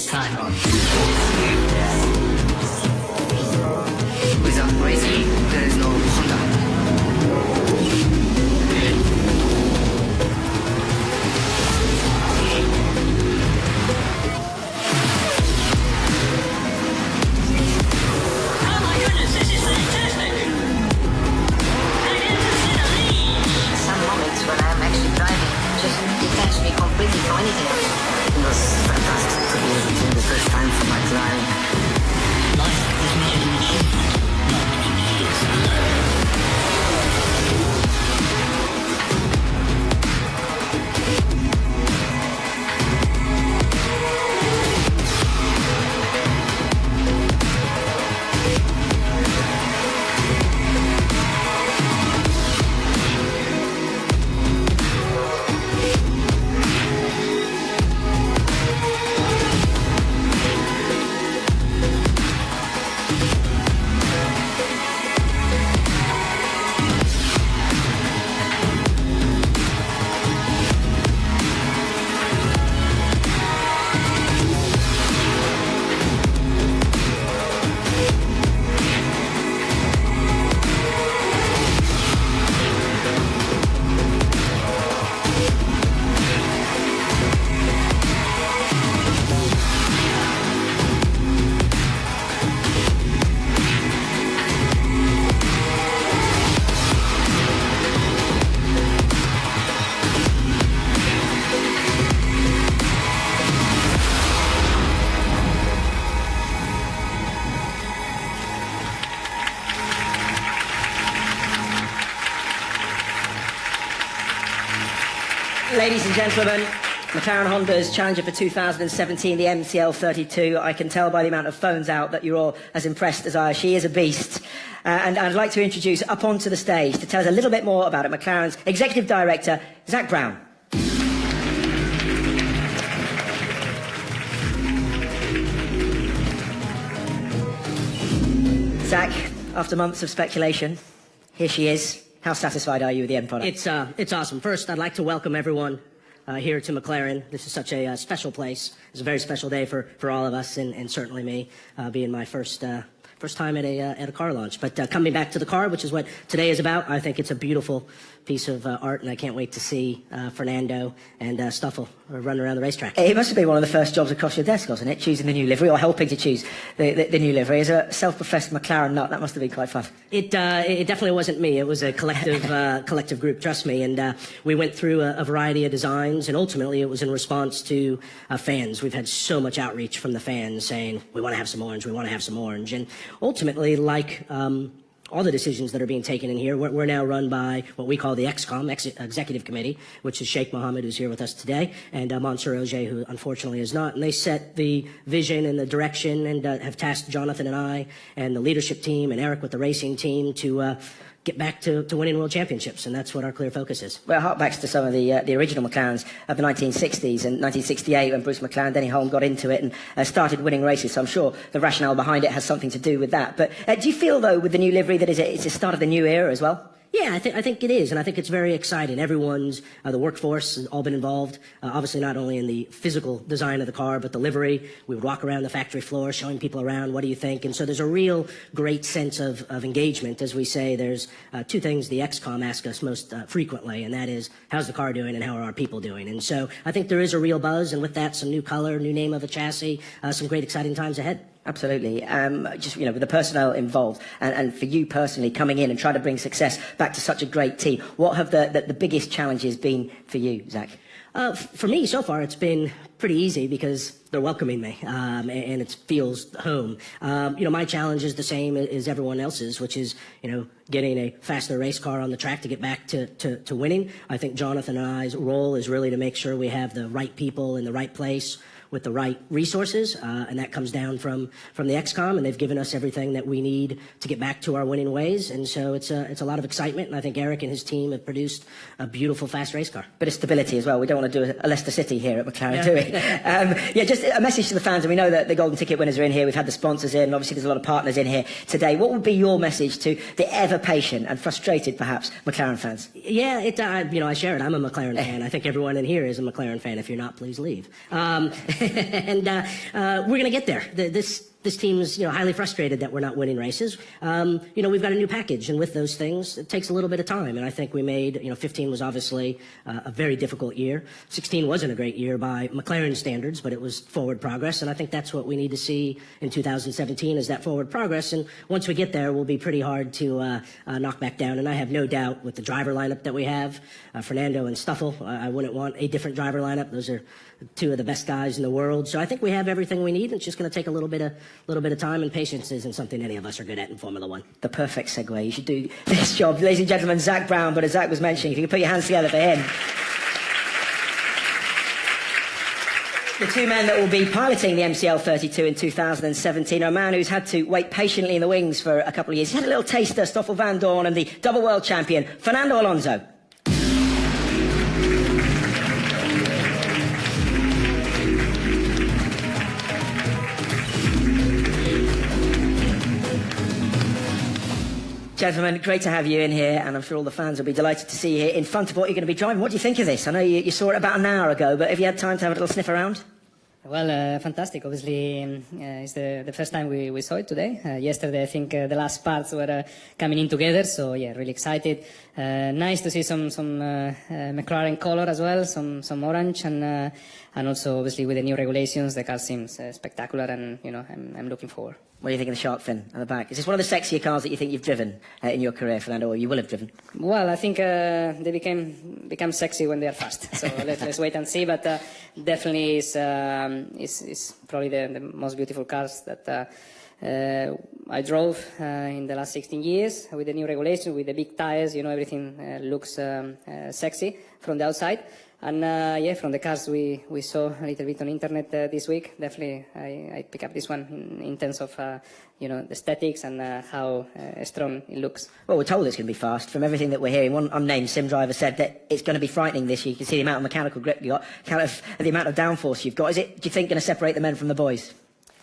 this time. Without racing, there is no Honda. Completely for anything else. It was fantastic to be able to the first time for McLaren. Life is measured in achievement, not in years. Ladies and gentlemen, McLaren Honda's challenger for 2017, the MCL32. I can tell by the amount of phones out that you're all as impressed as I. She is a beast. And I'd like to introduce up onto the stage to tell us a little bit more about it, McLaren's Executive Director, Zach Brown. Zach, after months of speculation, here she is. How satisfied are you with the end product? It's awesome. First, I'd like to welcome everyone here to McLaren. This is such a special place. It's a very special day for all of us, and certainly me, being my first time at a car launch. But coming back to the car, which is what today is about, I think it's a beautiful piece of art, and I can't wait to see Fernando and Stoffel run around the racetrack. It must have been one of the first jobs across your desk, wasn't it? Choosing the new livery, or helping to choose the new livery. As a self-professed McLaren nut, that must have been quite fun. It definitely wasn't me. It was a collective collective group, trust me. And we went through a variety of designs, and ultimately it was in response to fans. We've had so much outreach from the fans saying, we want to have some orange, we want to have some orange. And ultimately, like all the decisions that are being taken in here, we're now run by what we call the XCOM, Executive Committee, which is Sheikh Mohammed, who's here with us today, and Mansour Ogier, who unfortunately is not. And they set the vision and the direction, and have tasked Jonathan and I and the leadership team and Eric with the racing team to get back to winning world championships, and that's what our clear focus is. Well, it harks to some of the original McLarens of the 1960s and 1968 when Bruce McLaren, Denny Hulme got into it and started winning races, so I'm sure the rationale behind it has something to do with that. But do you feel, though, with the new livery that it's a start of the new era as well? Yeah, I think it is, and I think it's very exciting. Everyone's, the workforce has all been involved, obviously not only in the physical design of the car, but the livery. We would walk around the factory floor showing people around, what do you think? And so there's a real great sense of engagement. As we say, there's two things the XCOM ask us most frequently, and that is, how's the car doing and how are our people doing? And so I think there is a real buzz, and with that, some new color, new name of a chassis, some great exciting times ahead. Absolutely. Just, with the personnel involved and for you personally coming in and trying to bring success back to such a great team, what have the biggest challenges been for you, Zach? For me, so far, it's been pretty easy because they're welcoming me, and it feels home. My challenge is the same as everyone else's, which is, getting a faster race car on the track to get back to winning. I think Jonathan and I's role is really to make sure we have the right people in the right place with the right resources, and that comes down from the XCOM, and they've given us everything that we need to get back to our winning ways, and so it's a lot of excitement, and I think Eric and his team have produced a beautiful, fast race car. Bit of stability as well. We don't want to do a Leicester City here at McLaren, do we? Yeah, just a message to the fans, and we know that the golden ticket winners are in here. We've had the sponsors in, and obviously there's a lot of partners in here today. What would be your message to the ever patient and frustrated, perhaps, McLaren fans? Yeah, I share it. I'm a McLaren fan. I think everyone in here is a McLaren fan. If you're not, please leave. And we're going to get there. This team's, highly frustrated that we're not winning races. We've got a new package, and with those things, it takes a little bit of time. And I think we made, 15 was obviously a very difficult year. 16 wasn't a great year by McLaren standards, but it was forward progress. And I think that's what we need to see in 2017 is that forward progress. And once we get there, we'll be pretty hard to knock back down. And I have no doubt with the driver lineup that we have, Fernando and Stoffel, I wouldn't want a different driver lineup. Those are two of the best guys in the world. So I think we have everything we need. It's just going to take a little bit of time, and patience isn't something any of us are good at in Formula One. The perfect segue. You should do this job. Ladies and gentlemen, Zak Brown, but as Zak was mentioning, if you could put your hands together for him. The two men that will be piloting the MCL32 in 2017 are a man who's had to wait patiently in the wings for a couple of years. He's had a little taster, Stoffel van Dorn, and the double world champion, Fernando Alonso. Gentlemen, great to have you in here, and I'm sure all the fans will be delighted to see you here in front of what you're going to be driving. What do you think of this? I know you saw it about an hour ago, but have you had time to have a little sniff around? Well, fantastic. Obviously, it's the first time we saw it today. Yesterday, I think the last parts were coming in together, so yeah, really excited. Nice to see some McLaren color as well, some orange, and also obviously with the new regulations, the car seems spectacular, and I'm looking forward. What do you think of the shark fin at the back? Is this one of the sexier cars that you think you've driven in your career, Fernando, or you will have driven? Well, I think they become sexy when they are fast. So let's wait and see. But definitely is probably the most beautiful cars that I drove in the last 16 years with the new regulations, with the big tires. Everything looks sexy from the outside. And from the cars we saw a little bit on internet this week, definitely I pick up this one in terms of the aesthetics and how strong it looks. Well, we're told it's going to be fast. From everything that we're hearing, one unnamed sim driver said that it's going to be frightening this year. You can see the amount of mechanical grip you got, the amount of downforce you've got. Is it, do you think, going to separate the men from the boys?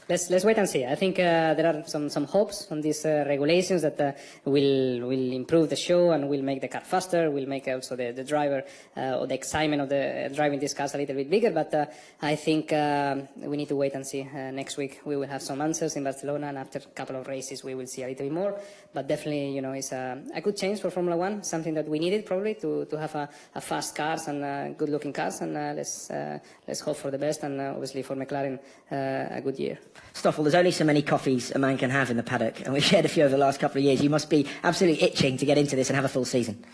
Let's wait and see. I think there are some hopes on these regulations that will improve the show and will make the car faster, will make also the driver or the excitement of the driving these cars a little bit bigger. But I think we need to wait and see. Next week we will have some answers in Barcelona, and after a couple of races we will see a little bit more. But definitely, it's a good change for Formula One, something that we needed probably to have a fast cars and good-looking cars. And let's hope for the best, and obviously for McLaren a good year. Stoffel, there's only so many coffees a man can have in the paddock, and we've shared a few over the last couple of years. You must be absolutely itching to get into this and have a full season.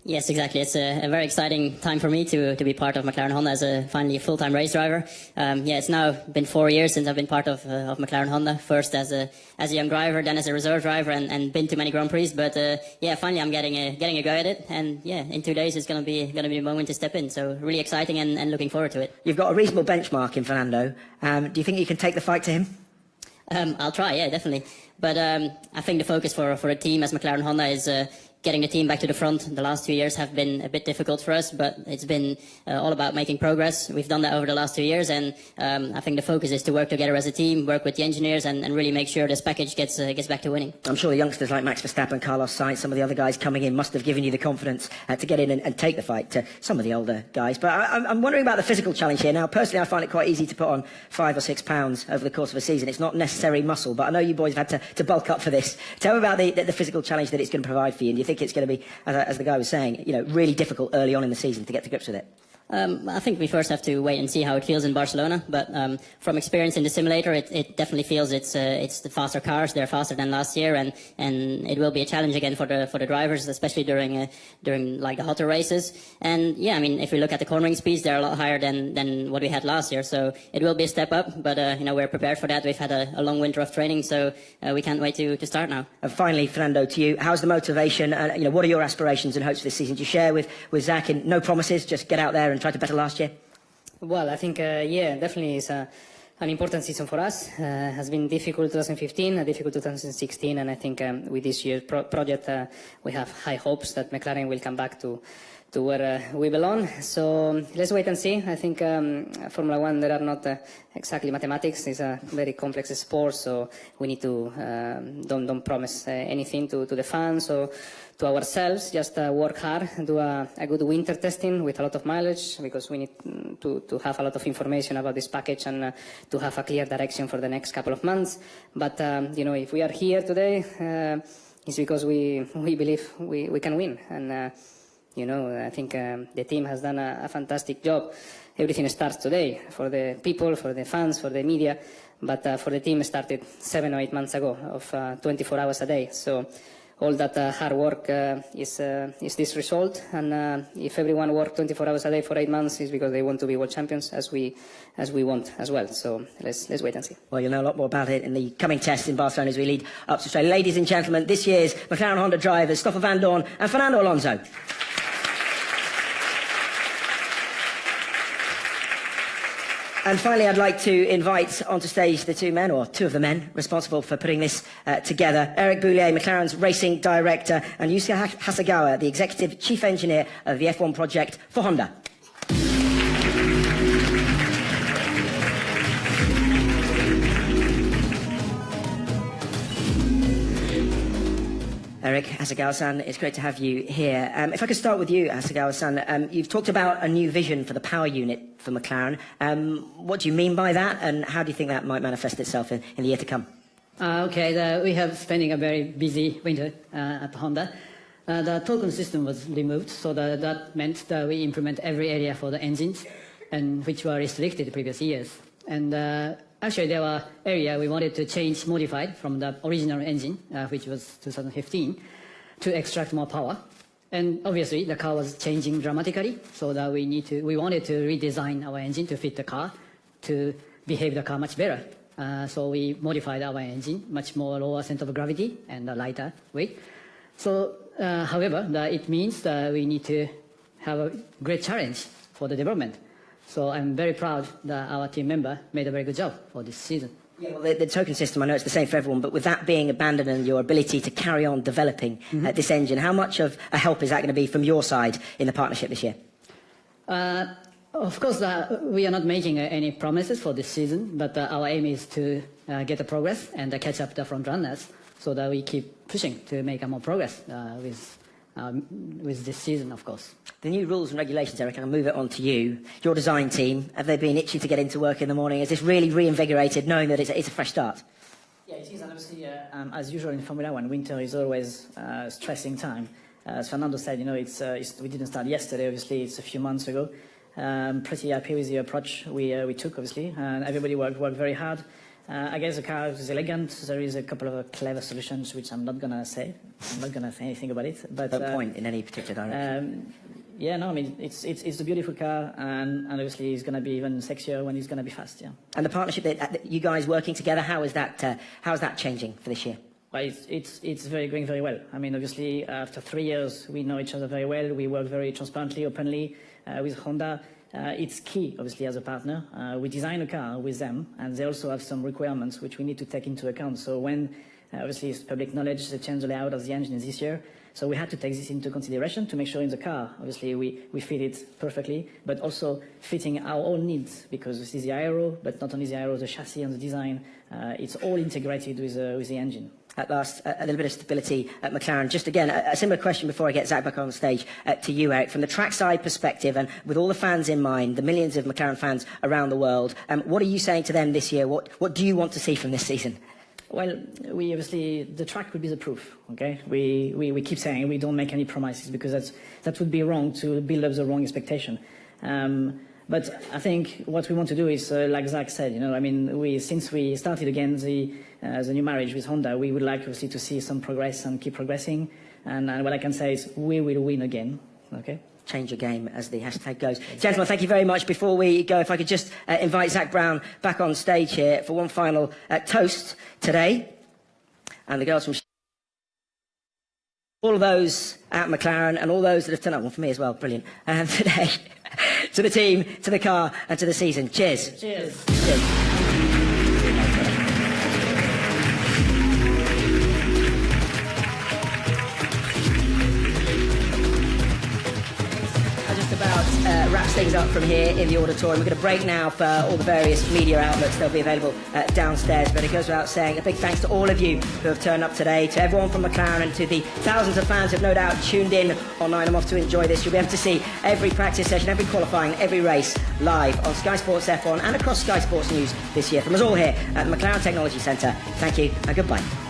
Yes, exactly. It's a very exciting time for me to be part of McLaren Honda as finally a full-time race driver. It's now been 4 years since I've been part of McLaren Honda. First as a young driver, then as a reserve driver, and been to many Grand Prix. But finally I'm getting a go at it. And in 2 days it's going to be a moment to step in. So really exciting and looking forward to it. You've got a reasonable benchmark in Fernando. Do you think you can take the fight to him? I'll try, yeah, definitely. But I think the focus for a team as McLaren Honda is getting the team back to the front. The last 2 years have been a bit difficult for us, but it's been all about making progress. We've done that over the last 2 years, and I think the focus is to work together as a team, work with the engineers, and really make sure this package gets back to winning. I'm sure the youngsters like Max Verstappen, Carlos Sainz, some of the other guys coming in must have given you the confidence to get in and take the fight to some of the older guys. But I'm wondering about the physical challenge here. Now, personally, I find it quite easy to put on 5 or 6 pounds over the course of a season. It's not necessary muscle, but I know you boys have had to bulk up for this. Tell me about the physical challenge that it's going to provide for you, and do you think it's going to be, as the guy was saying, really difficult early on in the season to get to grips with it? I think we first have to wait and see how it feels in Barcelona. But from experience in the simulator, it definitely feels it's the faster cars. They're faster than last year, and it will be a challenge again for the drivers, especially during like the hotter races. And if we look at the cornering speeds, they're a lot higher than what we had last year. So it will be a step up. But we're prepared for that. We've had a long winter of training, so we can't wait to start now. And finally, Fernando, to you, how's the motivation? What are your aspirations and hopes for this season? Do you share with Zak in no promises, just get out there and try to better last year? Well, I think, definitely it's an important season for us. Has been difficult 2015, a difficult 2016, and I think with this year's project we have high hopes that McLaren will come back to where we belong. So let's wait and see. I think Formula One, there are not exactly mathematics. It's a very complex sport, so we need to don't promise anything to the fans or to ourselves. Just work hard, do a good winter testing with a lot of mileage, because we need to have a lot of information about this package and to have a clear direction for the next couple of months. But if we are here today, it's because we believe we can win. And I think the team has done a fantastic job. Everything starts today, for the people, for the fans, for the media, but for the team it started 7 or 8 months ago, of 24 hours a day. So all that hard work is this result, and if everyone worked 24 hours a day for 8 months, it's because they want to be world champions, as we want as well. So let's wait and see. Well, you'll know a lot more about it in the coming tests in Barcelona as we lead up to Australia. Ladies and gentlemen, this year's McLaren Honda drivers, Stoffel van Dorn and Fernando Alonso. And finally, I'd like to invite onto stage the two of the men responsible for putting this together. Eric Boulier, McLaren's racing director, and Yusuke Hasegawa, the executive chief engineer of the F1 project for Honda. Eric Hasegawa-san, it's great to have you here. If I could start with you, Hasegawa-san, you've talked about a new vision for the power unit for McLaren. What do you mean by that, and how do you think that might manifest itself in the year to come? We have spending a very busy winter at Honda. The token system was removed, so that meant that we implement every area for the engines, and which were restricted the previous years. And actually, there were areas we wanted to change, modified from the original engine, which was 2015, to extract more power. And obviously, the car was changing dramatically, so that we wanted to redesign our engine to fit the car, to behave the car much better. So we modified our engine, much more lower center of gravity and a lighter weight. So, however, it means that we need to have a great challenge for the development. So I'm very proud that our team member made a very good job for this season. Yeah, well, the token system, I know it's the same for everyone, but with that being abandoned and your ability to carry on developing this engine, how much of a help is that going to be from your side in the partnership this year? Of course, we are not making any promises for this season, but our aim is to get the progress and catch up the front runners, so that we keep pushing to make more progress with this season, of course. The new rules and regulations, Eric, I'll move it on to you. Your design team, have they been itchy to get into work in the morning? Is this really reinvigorated, knowing that it's a fresh start? Yeah, it is, and obviously, as usual in Formula One, winter is always a stressing time. As Fernando said, we didn't start yesterday, obviously, it's a few months ago. Pretty happy with the approach we took, obviously, and everybody worked very hard. I guess the car is elegant. There is a couple of clever solutions, which I'm not going to say. I'm not going to say anything about it. But don't point in any particular direction. It's a beautiful car, and obviously it's going to be even sexier when it's going to be fast, yeah. And the partnership that you guys working together, how is that changing for this year? Well, it's going very well. I mean, obviously, after 3 years, we know each other very well. We work very transparently, openly with Honda. It's key, obviously, as a partner. We design a car with them, and they also have some requirements which we need to take into account. So when, obviously, it's public knowledge, they changed the layout of the engine this year. So we had to take this into consideration to make sure in the car, obviously, we fit it perfectly, but also fitting our own needs, because this is the aero, but not only the aero, the chassis and the design. It's all integrated with the engine. At last, a little bit of stability at McLaren. Just again, a similar question before I get Zach back on stage to you, Eric. From the trackside perspective, and with all the fans in mind, the millions of McLaren fans around the world, what are you saying to them this year? What do you want to see from this season? Well, we obviously, the track would be the proof, okay? We keep saying we don't make any promises, because that would be wrong to build up the wrong expectation. But I think what we want to do is, like Zach said, since we started again the new marriage with Honda, we would like obviously to see some progress and keep progressing. And what I can say is we will win again, okay? Change your game, as the hashtag goes. Gentlemen, thank you very much. Before we go, if I could just invite Zach Brown back on stage here for one final toast today. And the girls from all of those at McLaren and all those that have turned up, one for me as well, brilliant, today, to the team, to the car and to the season. Cheers. Cheers. Cheers. wraps things up from here in the auditorium. We're going to break now for all the various media outlets. They'll be available downstairs. But it goes without saying, a big thanks to all of you who have turned up today, to everyone from McLaren, to the thousands of fans who have no doubt tuned in online and off to enjoy this. You'll be able to see every practice session, every qualifying, every race live on Sky Sports F1 and across Sky Sports News this year. From us all here at the McLaren Technology Centre, thank you and goodbye.